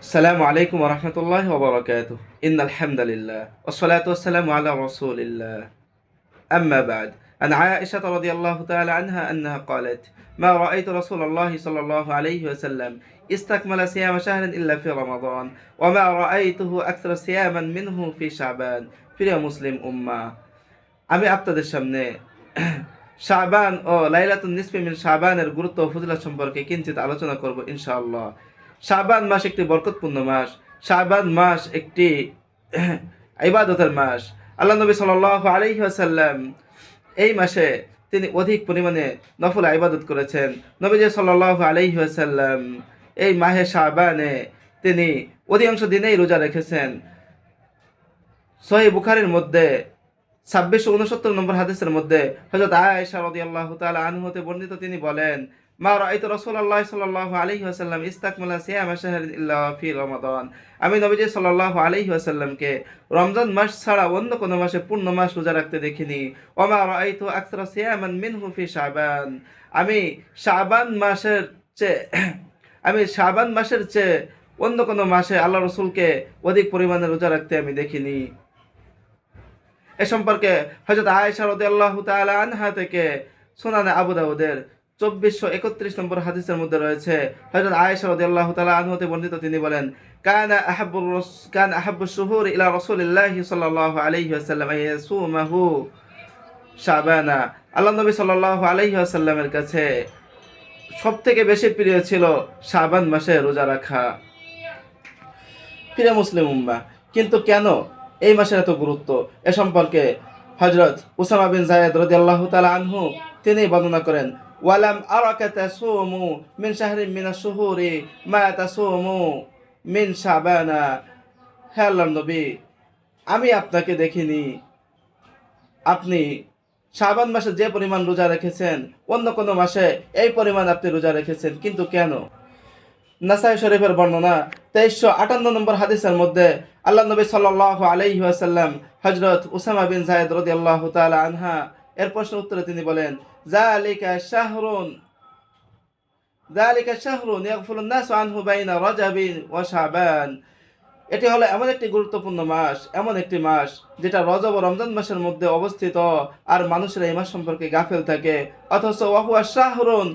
السلام عليكم ورحمة الله وبركاته. إن الحمد لله والصلاة والسلام على رسول الله. أما بعد، عن عائشة رضي الله تعالى عنها أنها قالت: ما رأيت رسول الله صلى الله عليه وسلم استكمل صيام شهر إلا في رمضان وما رأيته أكثر صياما منه في شعبان. প্রিয় মুসলিম উম্মাহ, আমি আপনাদের সামনে শাবান ও লাইলাতুন নিসফি মিন শাবানের গুরুত্ব ও ফজিলত সম্পর্কে কিঞ্চিত আলোচনা করব ইনশাআল্লাহ। শাবান মাস একটি বরকতপূর্ণ মাস। শাবান মাস একটি ইবাদতের মাস। আল্লাহ নবী সাল্লাল্লাহু আলাইহি ওয়াসাল্লাম এই মাসে তিনি অধিক পরিমাণে নফল ইবাদত করেছেন। নবীজি সাল্লাল্লাহু আলাইহি ওয়াসাল্লাম এই মাহে শাবানে তিনি অধিকাংশ দিনেই রোজা রেখেছেন। সহিহ বুখারীর মধ্যে 2669 নম্বর হাদিসের মধ্যে হযরত আয়েশা রাদিয়াল্লাহু তাআলা আনহা হতে বর্ণিত, তিনি বলেন: মা রাআইতু রাসূলুল্লাহ সাল্লাল্লাহু আলাইহি ওয়াসাল্লাম ইস্তাকমালা সিয়ামা শাহরিন ইল্লা ফি রমাদান। আমি নবীজি সাল্লাল্লাহু আলাইহি ওয়াসাল্লামকে রমজান মাস ছাড়া অন্য কোনো মাসে পূর্ণ মাস রোজা রাখতে দেখিনি। ওয়া মা রাআইতু আকসারা সিয়ামান মিনহু ফি শাবান। আমি শাবান মাসের চেয়ে আমি শাবান মাসের চেয়ে অন্য কোনো মাসে আল্লাহ রাসূলকে অধিক পরিমাণে রোজা রাখতে আমি দেখিনি। এ সম্পর্কে হযরত আয়েশা রাদিয়াল্লাহু তাআলা আনহা থেকে সুনানে আবু দাউদের 2431 নম্বর হাদিসের মধ্যে রয়েছে, হযরত আয়েশা রাদিয়াল্লাহু তাআলা আনহা হতে বর্ণিত, তিনি বলেন: কান আহাব্বুশ শুহুর ইলা রাসূলিল্লাহি সাল্লাল্লাহু আলাইহি ওয়াসাল্লাম ইয়াসুমাহু শাবানা। আল্লাহ নবী সাল্লাল্লাহু আলাইহি ওয়াসাল্লামের কাছে সবথেকে বেশি প্রিয় ছিল শাবান মাসে রোজা রাখা। প্রিয় মুসলিম উম্মাহ, কিন্তু কেন এই মাসের এত গুরুত্ব, এ সম্পর্কে হযরত উসামা বিন যায়েদ রাদিয়াল্লাহু তাআলা আনহু তিনি বর্ণনা করেন: ওয়ালাম আরাকা তাসুমু মিন শাহরিন মিনাশ শুহুরি মা তাসুমু মিন শাবানা। হে আল্লাহর নবী, আমি আপনাকে দেখিনি আপনি শাবান মাসে যে পরিমাণ রোজা রেখেছেন অন্য কোনো মাসে এই পরিমাণ আপনি রোজা রেখেছেন, কিন্তু কেন? নাসাই শরীফের বর্ণনা 2358 নম্বর হাদিসের মধ্যে আল্লাহ নবী সাল্লাল্লাহু আলাইহি ওয়াসাল্লাম হযরত উসামা বিন যায়েদ রাদিয়াল্লাহু তাআলা আনহা এর প্রশ্নের উত্তরে তিনি বলেন: যালিকা শাহরুন ইয়াগফুলুন নাসু আনহু বাইনা রাজাবিন ওয়া শাবান। এটি হলো এমন একটি গুরুত্বপূর্ণ মাস, এমন একটি মাস যেটা রজব ও রমজান মাসের মধ্যে অবস্থিত, আর মানুষেরা এই মাস সম্পর্কে গাফেল থাকে। অথচ ওয়াহুয়া শাহরুন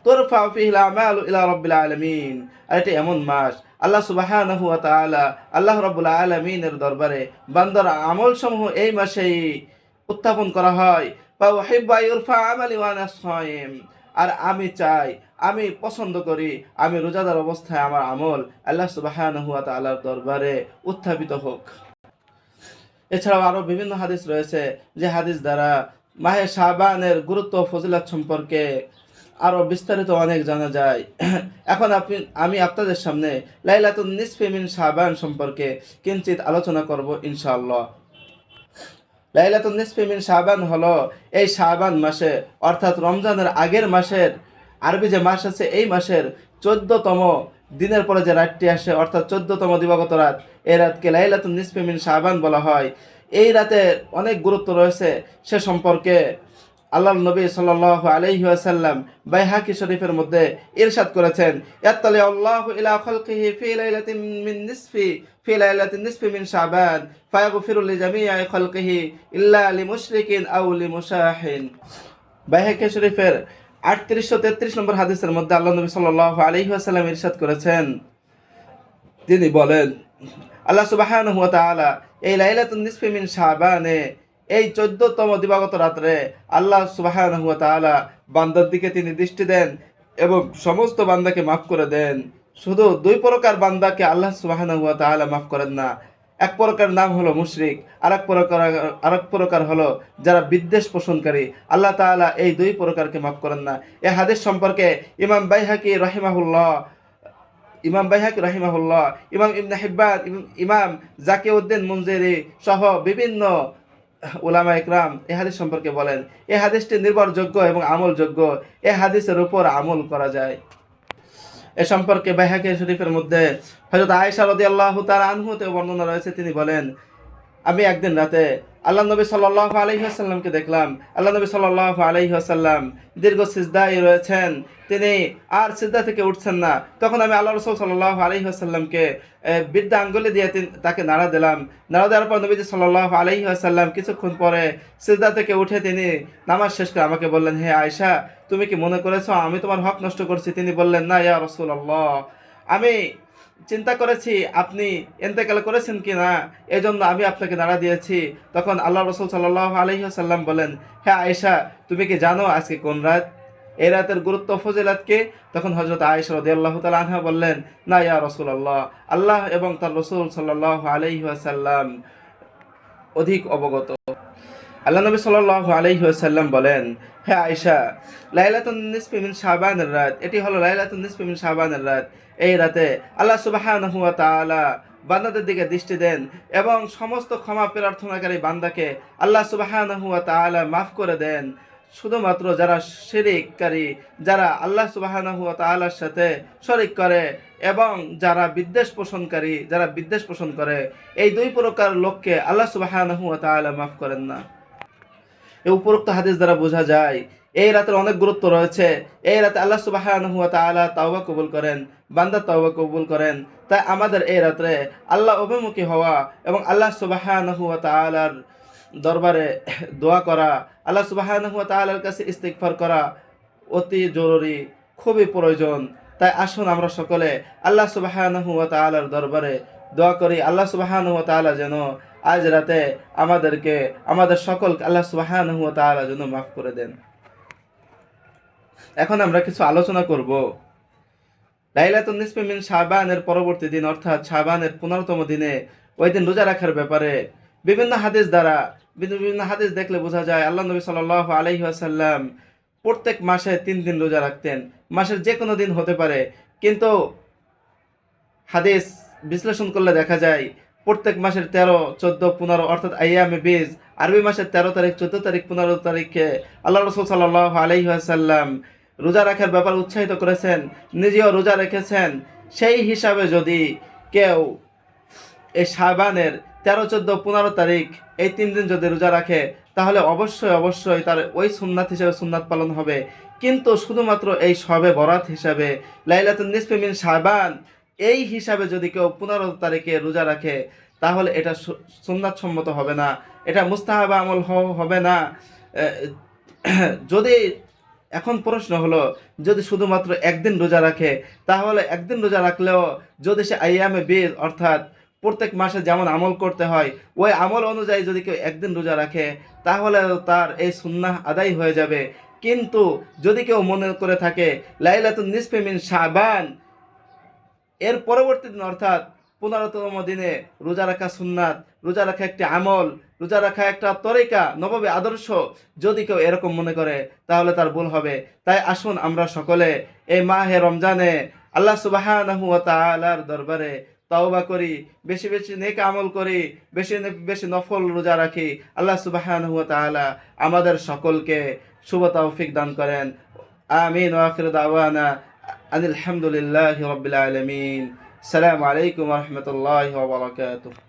তুরফা ফিহিল আমালু ইলা রাব্বিল আলামিন। আর এটি এমন মাস আল্লাহ সুবহানাহু ওয়া তাআলা, আল্লাহ রাব্বুল আলামিনের দরবারে বান্দার আমল সমূহ এই মাসেই উত্থাপন করা হয়। ওয়া উহিব্বু আইয়ুরফা আমালি ওয়া আনা সাইম। আর আমি চাই, আমি পছন্দ করি, আমি রোজাদার অবস্থায় আমার আমল আল্লাহ সুবহানাহু ওয়া তাআলার দরবারে উত্থাপিত হোক। এছাড়াও আরো বিভিন্ন হাদিস রয়েছে, যে হাদিস দ্বারা মাহে শাবানের গুরুত্ব ও ফজিলত সম্পর্কে আরো বিস্তারিত অনেক জানা যায়। এখন আমি আপনাদের সামনে লাইলাতুন নিসফি মিন শাবান সম্পর্কে কিঞ্চিত আলোচনা করব ইনশাআল্লাহ। লাইলাতুন নিসফি মিন শাবান হলো এই শাবান মাসে, অর্থাৎ রমজানের আগের মাসের আরবি যে মাস আছে এই মাসের 14তম দিনের পরে যে রাতটি আসে, অর্থাৎ 14তম দিবাগত রাত, এই রাতকে লাইলাতুন নিসফি মিন শাবান বলা হয়। এই রাতের অনেক গুরুত্ব রয়েছে, সে সম্পর্কে আল্লাহর নবী সাল্লাল্লাহু আলাইহি ওয়াসাল্লাম বাইহাকি শরীফের মধ্যে ইরশাদ করেছেন: ইয়াত্তালি আল্লাহু ইলা খালকিহি ফি লাইলাতিন নিসফি মিন শাবান ফায়াগফিরু লিজামিআ খালকিহি ইল্লা লিমুশরিকিন আও লিমুশাহিন। বাইহাকি শরীফের 3833 নম্বর হাদিসের মধ্যে আল্লাহ নবী সাল্লাল্লাহু আলাইহি ওয়াসাল্লাম ইরশাদ করেছেন, তিনি বলেন, আল্লাহ সুবহানাহু ওয়া তাআলা এই লাইলাতুন নিসফি মিন শাবানে এই 14তম দিবাগত রাত্রে আল্লাহ সুবহানাহু ওয়া তাআলা বান্দার দিকে তিনি দৃষ্টি দেন এবং সমস্ত বান্দাকে মাফ করে দেন। শুধু দুই প্রকার বান্দাকে আল্লাহ সুবহানাহু ওয়া তাআলা মাফ করেন না। এক প্রকার নাম হলো মুশরিক, আরেক প্রকার হলো যারা বিদ্বেষ পোষণকারী। আল্লাহ তাআলা এই দুই প্রকারকে মাফ করেন না। এই হাদিস সম্পর্কে ইমাম বাইহাকি রাহিমাহুল্লাহ, ইমাম ইবনে হিব্বান, ইমাম জাকিউদ্দিন মুনজিরি সহ বিভিন্ন উলামা ইকরাম এই হাদিস সম্পর্কে বলেন, এই হাদিসটি নির্ভরযোগ্য এবং আমলযোগ্য। এই হাদিসের উপর আমল করা যায়। এ সম্পর্কে বাইহাকি শরীফের মধ্যে হযরত আয়েশা রাদিয়াল্লাহু তাআলা আনহা তে বর্ণনা রয়েছে, তিনি বলেন: আমি একদিন রাতে আল্লাহ নবী সাল্লাল্লাহু আলাইহি ওয়াসাল্লামকে দেখলাম। আল্লাহ নবী সাল্লাল্লাহু আলাইহি ওয়াসাল্লাম দীর্ঘ সিজদায় রয়েছেন, তিনি আর সিজদা থেকে উঠছেন না। তখন আমি আল্লাহ রাসূল সাল্লাল্লাহু আলাইহি ওয়াসাল্লামকে বৃদ্ধা আঙ্গুলে দিয়ে তাকে নাড়া দিলাম। নাড়া দেওয়ার পর নবীজি সাল্লাল্লাহু আলাইহি ওয়াসাল্লাম কিছুক্ষণ পরে সিজদা থেকে উঠে তিনি নামাজ শেষ করে আমাকে বললেন, হে আয়েশা, তুমি কি মনে করেছো আমি তোমার হক নষ্ট করছি? তিনি বললেন, না ইয়া রাসূলুল্লাহ, আমি চিন্তা করেছি আপনি ইন্তেকাল করেছেন কিনা, এজন্য আমি আপনাকে নাড়া দিয়েছি। তখন আল্লাহ রাসূল সাল্লাল্লাহু আলাইহি ওয়াসাল্লাম বলেন, হ্যাঁ আয়েশা, তুমি কি জানো আজকে কোন রাত? এই রাতের গুরুত্ব ফজিলত কি? তখন হযরত আয়েশা রাদিয়াল্লাহু তাআলা আনহা বললেন, না ইয়া রাসূলুল্লাহ, আল্লাহ এবং তার রাসূল সাল্লাল্লাহু আলাইহি ওয়াসাল্লাম অধিক অবগত। আল্লাহ নবী সাল্লাল্লাহু আলাইহি ওয়াসাল্লাম বলেন, হে আয়েশা, লাইলাতুন নিসফি মিন শাবানের রাত, এটি হলো লাইলাতুন নিসফি মিন শাবানের রাত। এই রাতে আল্লাহ সুবহানাহু ওয়া তাআলা বান্দাদের দিকে দৃষ্টি দেন এবং সমস্ত ক্ষমা প্রার্থনাকারী বান্দাকে আল্লাহ সুবহানাহু ওয়া তাআলা মাফ করে দেন। শুধুমাত্র যারা শিরককারী, যারা আল্লাহ সুবহানাহু ওয়া তাআলার সাথে শরীক করে এবং যারা বিদ্বেষ পোষণ করে, এই দুই প্রকার লোককে আল্লাহ সুবহানাহু ওয়া তাআলা মাফ করেন না। এই উপরোক্ত হাদিস দ্বারা বোঝা যায় এই রাতের অনেক গুরুত্ব রয়েছে। এই রাতে আল্লাহ সুবহানাহু ওয়া তাআলা তাওবা কবুল করেন, বান্দার তাওবা কবুল করেন। তাই আমাদের এই রাতে আল্লাহ অভিমুখী হওয়া এবং আল্লাহ সুবহানাহু ওয়া তাআলার দরবারে দোয়া করা, আল্লাহ সুবহানাহু ওয়া তাআলার কাছে ইস্তিগফার করা অতি জরুরি, খুবই প্রয়োজন। তাই আসুন আমরা সকলে আল্লাহ সুবহানাহু ওয়া তাআলার দরবারে দোয়া করি, আল্লাহ সুবহানাহু ওয়া তাআলা যেন আজ রাতে আমাদেরকে, আমাদের সকলকে আল্লাহ সুবহানাহু ওয়া তাআলা যেন মাফ করে দেন। এখন আমরা কিছু আলোচনা করব লাইলাতুন নিসফি মিন শাবানের পরবর্তী দিন অর্থাৎ শাবানের 15তম দিনে ওই দিন রোজা রাখার ব্যাপারে। বিভিন্ন হাদিস দেখলে বোঝা যায় আল্লাহ নবী সাল্লাল্লাহু আলাইহি ওয়াসাল্লাম প্রত্যেক মাসে 3 দিন রোজা রাখতেন। মাসের যে কোনো দিন হতে পারে, কিন্তু হাদিস বিশ্লেষণ করলে দেখা যায় প্রত্যেক মাসের 13, 14, 15 অর্থাৎ আইয়ামে বীজ, আরবি মাসের 13 তারিখ, 14 তারিখ, 15 তারিখে আল্লাহ রাসূল সাল্লাল্লাহু আলাইহি ওয়াসাল্লাম রোজা রাখার ব্যাপারে উৎসাহিত করেছেন, নিজেও রোজা রেখেছেন। সেই হিসাবে যদি কেউ এই শাবানের 13, 14, 15 তারিখ এই 3 দিন যদি রোজা রাখে, তাহলে অবশ্যই তার ওই সুন্নাত হিসেবে সুন্নাত পালন হবে। কিন্তু শুধুমাত্র এই শবে বরাত হিসাবে লাইলাতুন নিসফি মিন শাবান এই হিসাবে যদি কেউ 15 তারিখে রোজা রাখে, তাহলে এটা সুন্নাত সম্মত হবে না, এটা মুস্তাহাব আমল হবে না। যদি এখন প্রশ্ন হলো, যদি শুধুমাত্র একদিন রোজা রাখে, তাহলে একদিন রোজা রাখলেও যদি সে আইয়ামে বীজ অর্থাৎ প্রত্যেক মাসে যেমন আমল করতে হয় ওই আমল অনুযায়ী যদি কেউ একদিন রোজা রাখে, তাহলে তার এই সুন্নাহ আদায় হয়ে যাবে। কিন্তু যদি কেউ মনে করে থাকে লাইলাতুন নিসফি মিন শাবান এর পরবর্তী দিন অর্থাৎ 15তম দিনে রোজা রাখা সুন্নাত, রোজা রাখা একটি আমল, রোজা রাখা একটা তরিকা, নববী আদর্শ, যদি কেউ এরকম মনে করে, তাহলে তার ভুল হবে। তাই আসুন আমরা সকলে এই মাহে রমজানে আল্লাহ সুবহানাহু ওয়া তাআলার দরবারে তওবা করি, বেশি বেশি নেক আমল করি, বেশি বেশি নফল রোজা রাখি। আল্লাহ সুবহানাহু ওয়া তাআলা আমাদের সকলকে শুভ তৌফিক দান করেন। আমিন ওয়া আখিরু দাওয়ানা আলহামদুলিল্লাহি রাব্বিল আলামিন। আসসালামু আলাইকুম ওয়া রাহমাতুল্লাহি ওয়া বারাকাতুহু।